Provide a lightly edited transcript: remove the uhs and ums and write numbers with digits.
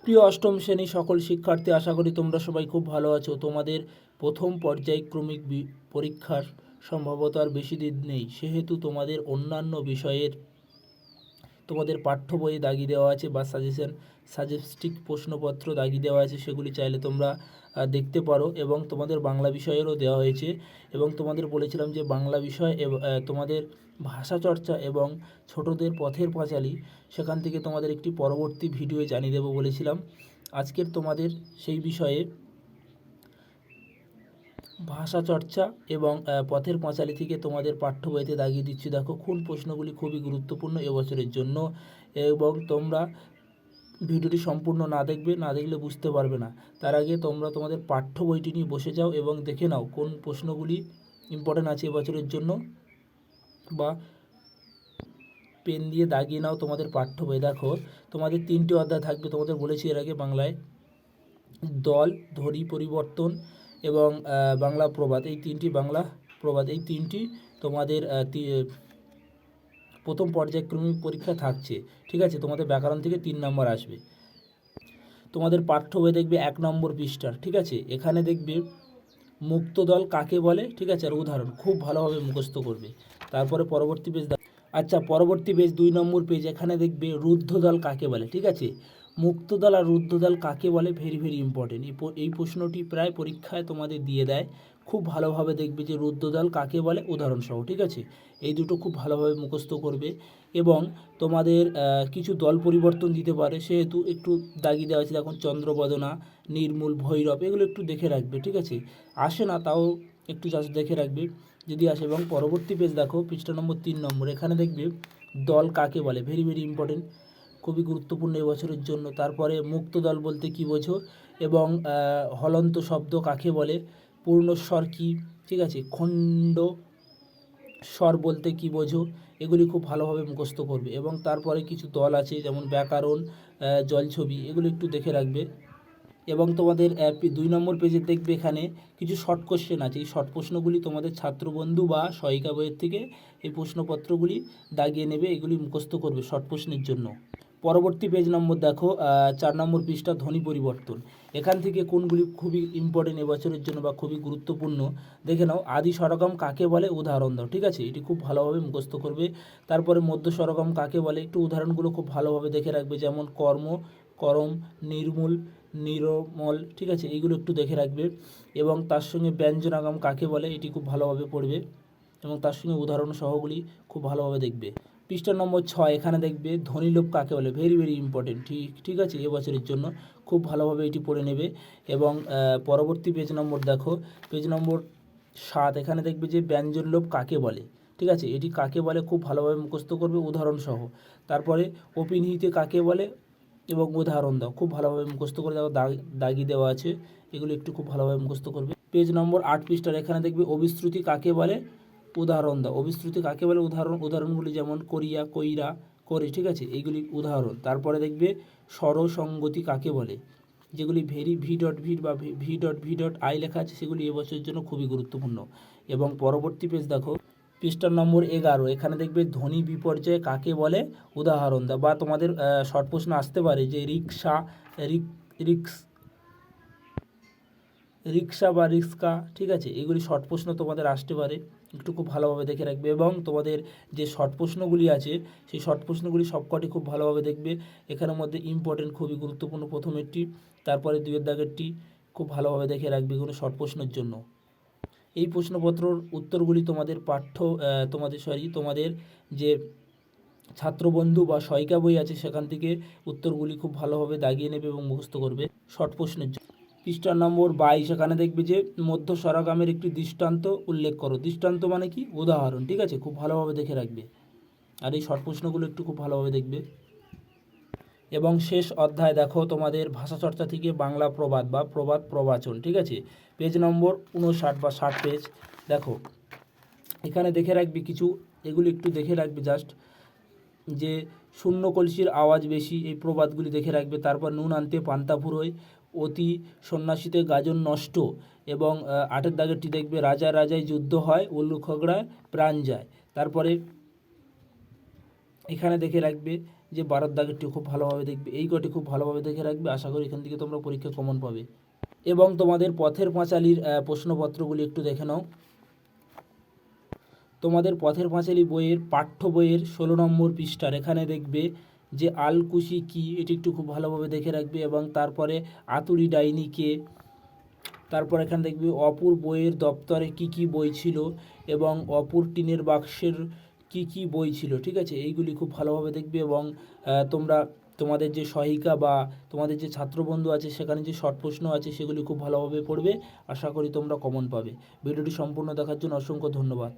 প্রিয় অষ্টম শ্রেণী সকল শিক্ষার্থী, আশা করি তোমরা সবাই খুব ভালো আছো। তোমাদের প্রথম পর্যায়ক্রমিক পরীক্ষার সম্ভবত আর বেশি দিন নেই, সেহেতু তোমাদের অন্যান্য বিষয়ের তোমাদের পাঠ্য বইয়ে দাগিয়ে দেওয়া আছে বা সাজেস্টিভ প্রশ্নপত্র দাগিয়ে দেওয়া আছে, সেগুলি চাইলে তোমরা দেখতে পারো। এবং তোমাদের বাংলা বিষয়েরও দেওয়া হয়েছে। এবং তোমাদের বলেছিলাম যে বাংলা বিষয় তোমাদের ভাষা চর্চা এবং ছোটদের পথের পাঁচালী, সেখান থেকে তোমাদের একটি পরবর্তী ভিডিও জানিয়ে দেবো বলেছিলাম। আজকের তোমাদের সেই বিষয়ে ভাষা চর্চা এবং পথের পাঁচালী থেকে তোমাদের পাঠ্য বইতে দাগিয়ে দিচ্ছি। দেখো, কোন প্রশ্নগুলি খুবই গুরুত্বপূর্ণ এবছরের জন্য। এবং তোমরা ভিডিওটি সম্পূর্ণ না দেখলে বুঝতে পারবে না। তার আগে তোমরা তোমাদের পাঠ্য বইটি নিয়ে বসে যাও এবং দেখে নাও কোন প্রশ্নগুলি ইম্পর্টেন্ট আছে এবছরের জন্য, বা পেন দিয়ে দাগিয়ে নাও তোমাদের পাঠ্য বই। দেখো, তোমাদের 3টি অধ্যায় থাকবে। তোমাদের বলেছি এর আগে, বাংলায় দল, ধরি, পরিবর্তন এবং বাংলা প্রবাদ, এই 3টি বাংলা প্রবাদ, এই 3টি তোমাদের প্রথম পর্যায়ক্রমিক পরীক্ষা থাকছে। ঠিক আছে, তোমাদের ব্যাকরণ থেকে 3 নম্বর আসবে। তোমাদের পাঠ্য বই দেখবে 1 নম্বর পৃষ্ঠার। ঠিক আছে, এখানে দেখবে মুক্ত দল কাকে বলে। ঠিক আছে, আর উদাহরণ খুব ভালোভাবে মুখস্থ করবে। তারপরে পরবর্তী পেজ, আচ্ছা পরবর্তী পেজ 2 নম্বর পেজ, এখানে দেখবে রুদ্ধ দল কাকে বলে। ঠিক আছে, মুক্ত দল আর রুদ্ধ দল কাকে বলে, ভেরি ভেরি ইম্পর্টেন্ট। এই প্রশ্নটি প্রায় পরীক্ষায় তোমাদের দিয়ে দেয়। খুব ভালোভাবে দেখবে যে রুদ্ধ দল কাকে বলে উদাহরণসহ। ঠিক আছে, এই দুটো খুব ভালোভাবে মুখস্থ করবে। এবং তোমাদের কিছু দল পরিবর্তন দিতে পারে, সেহেতু একটু দাগিয়ে দেওয়া আছে। দেখুন, চন্দ্রবদনা, নির্মূল, ভৈরব, এগুলো একটু দেখে রাখবে। ঠিক আছে, আসে না তাও একটু জাস্ট দেখে রাখবে যদি আসে। এবং পরবর্তী পেজ দেখো, পৃষ্ঠা নম্বর 3 নম্বর, এখানে দেখবে দল কাকে বলে, ভেরি ভেরি ইম্পর্টেন্ট, খুবই গুরুত্বপূর্ণ এবছরের জন্য। তারপরে মুক্ত দল বলতে কী বোঝো, এবং হলন্ত শব্দ কাকে বলে, পূর্ণস্বর কী, ঠিক আছে, খণ্ড স্বর বলতে কী বোঝো, এগুলি খুব ভালোভাবে মুখস্থ করবে। এবং তারপরে কিছু দল আছে, যেমন ব্যাকরণ, জলছবি, এগুলো একটু দেখে রাখবে। এবং তোমাদের 2 নম্বর পেজে দেখবে এখানে কিছু শর্ট কোশ্চেন আছে। এই শর্ট প্রশ্নগুলি তোমাদের ছাত্রবন্ধু বা সহায়িকা বইয়ের থেকে এই প্রশ্নপত্রগুলি দাগিয়ে নেবে, এগুলি মুখস্থ করবে শর্ট প্রশ্নের জন্য। পরবর্তী পেজ নম্বর দেখো, 4 নম্বর পৃষ্ঠা, ধ্বনি পরিবর্তন। এখান থেকে কোনগুলি খুবই ইম্পর্টেন্ট এবছরের জন্য বা খুবই গুরুত্বপূর্ণ দেখে নাও। আদি স্বরগম কাকে বলে, উদাহরণ দাও। ঠিক আছে, এটি খুব ভালোভাবে মুখস্থ করবে। তারপরে মধ্য স্বরগম কাকে বলে, একটু উদাহরণগুলো খুব ভালোভাবে দেখে রাখবে, যেমন কর্ম, করম, নির্মূল, নিরমল। ঠিক আছে, এইগুলো একটু দেখে রাখবে। এবং তার সঙ্গে ব্যঞ্জনাগম কাকে বলে, এটি খুব ভালোভাবে পড়বে এবং তার সঙ্গে উদাহরণ সহগুলি খুব ভালোভাবে দেখবে। পৃষ্ঠা নম্বর 6, এখানে দেখবে ধ্বনিলোপ কাকে বলে, ভেরি ভেরি ইম্পর্টেন্ট। ঠিক আছে, এবছরের জন্য খুব ভালোভাবে এটি পড়ে নেবে। এবং পরবর্তী পেজ নম্বর দেখো, পেজ নম্বর 7, এখানে দেখবে যে ব্যঞ্জনলোপ কাকে বলে। ঠিক আছে, এটি কাকে বলে খুব ভালোভাবে মুখস্থ করবে উদাহরণ সহ। তারপরে অপিনিহিতে কাকে বলে এবং উদাহরণ দাও, খুব ভালোভাবে মুখস্থ করে দাও, দাগি দেওয়া আছে, এগুলো একটু খুব ভালোভাবে মুখস্থ করবে। পেজ নম্বর 8 পৃষ্ঠার, এখানে দেখবে অবিশ্রুতি কাকে বলে, উদাহরণ দাও। অবিশ্রুতি কাকে বলে উদাহরণগুলি যেমন করিয়া, কইরা, করে। ঠিক আছে, এইগুলি উদাহরণ। তারপরে দেখবে স্বরসঙ্গতি কাকে বলে, যেগুলি ভি.ভি. বা ভি.ভি. লেখা আছে, সেগুলি এবছরের জন্য খুবই গুরুত্বপূর্ণ। এবং পরবর্তী পেজ দেখো, পৃষ্ঠা নম্বর 11, এখানে দেখবে ধ্বনি বিপর্যয় কাকে বলে, উদাহরণ দাও। বা তোমাদের শর্ট প্রশ্ন আসতে পারে যে রিক্সা, রিক্সা বা রিক্সা। ঠিক আছে, এগুলি শর্ট প্রশ্ন তোমাদের আসতে পারে, একটু খুব ভালোভাবে দেখে রাখবে। এবং তোমাদের যে শর্ট প্রশ্নগুলি আছে, সেই শর্ট প্রশ্নগুলি সবকটি খুব ভালোভাবে দেখবে। এখানের মধ্যে ইম্পর্টেন্ট, খুবই গুরুত্বপূর্ণ প্রথমেরটি, তারপরে 2 দাগেরটি খুব ভালোভাবে দেখে রাখবে এগুলো শর্ট প্রশ্নের জন্য। এই প্রশ্নপত্রর উত্তরগুলি তোমাদের তোমাদের যে ছাত্রবন্ধু বা সহায়িকা বই আছে, সেখান থেকে উত্তরগুলি খুব ভালোভাবে দাগিয়ে নেবে এবং মুখস্থ করবে শর্ট প্রশ্নের জন্য। পৃষ্ঠা নম্বর 22, এখানে দেখবে যে মধ্য স্বরগ্রামের একটি দৃষ্টান্ত উল্লেখ করো। দৃষ্টান্ত মানে কি, উদাহরণ। ঠিক আছে, খুব ভালোভাবে দেখে রাখবে। আর এই শর্ট প্রশ্নগুলো একটু খুব ভালোভাবে দেখবে। এবং শেষ অধ্যায় দেখো, তোমাদের ভাষাচর্চা থেকে বাংলা প্রবাদ বা প্রবাদ প্রবাচন। ঠিক আছে, পেজ নম্বর 59 বা 60 পেজ দেখো, এখানে দেখে রাখবি কিছু, এগুলো একটু দেখে রাখবি জাস্ট, যে শূন্য কলসির আওয়াজ বেশি, এই প্রবাদগুলি দেখে রাখবে। তারপর নুন আনতে পান্তা ফুরোয়, অতি সন্ন্যাসীতে গাজন নষ্ট। এবং 8 দাগেরটি দেখবে রাজা রাজায় যুদ্ধ হয়, উল্লু খগড়ায় প্রাণ যায়। তারপরে এখানে দেখে রাখবে যে 12 দাগেরটি খুব ভালোভাবে দেখবে, এই কটি খুব ভালোভাবে দেখে রাখবে। আশা করি এখান থেকে তোমরা পরীক্ষা কমন পাবে। এবং তোমাদের পথের পাঁচালীর প্রশ্নপত্রগুলি একটু দেখে নাও। তোমাদের পথের পাঁচালী বইয়ের পাঠ্য বইয়ের 16 নম্বর পৃষ্ঠার এখানে দেখবে যে আলকুশি কি, এটি একটু খুব ভালোভাবে দেখে রাখবে। এবং তারপরে আতুরি ডাইনি কে, তারপর এখানে দেখবে অপুর বইয়ের দপ্তরে কি কি বই ছিল এবং অপুর টিনের বাক্সের কি কি বই ছিল, ঠিক আছে, এইগুলি খুব ভালোভাবে দেখবে। এবং তোমরা তোমাদের যে সহায়িকা বা তোমাদের যে ছাত্রবন্ধু আছে সেখানে যে শর্ট প্রশ্ন আছে সেগুলি খুব ভালোভাবে পড়বে। আশা করি তোমরা কমন পাবে। ভিডিওটি সম্পূর্ণ দেখার জন্য অসংখ্য ধন্যবাদ।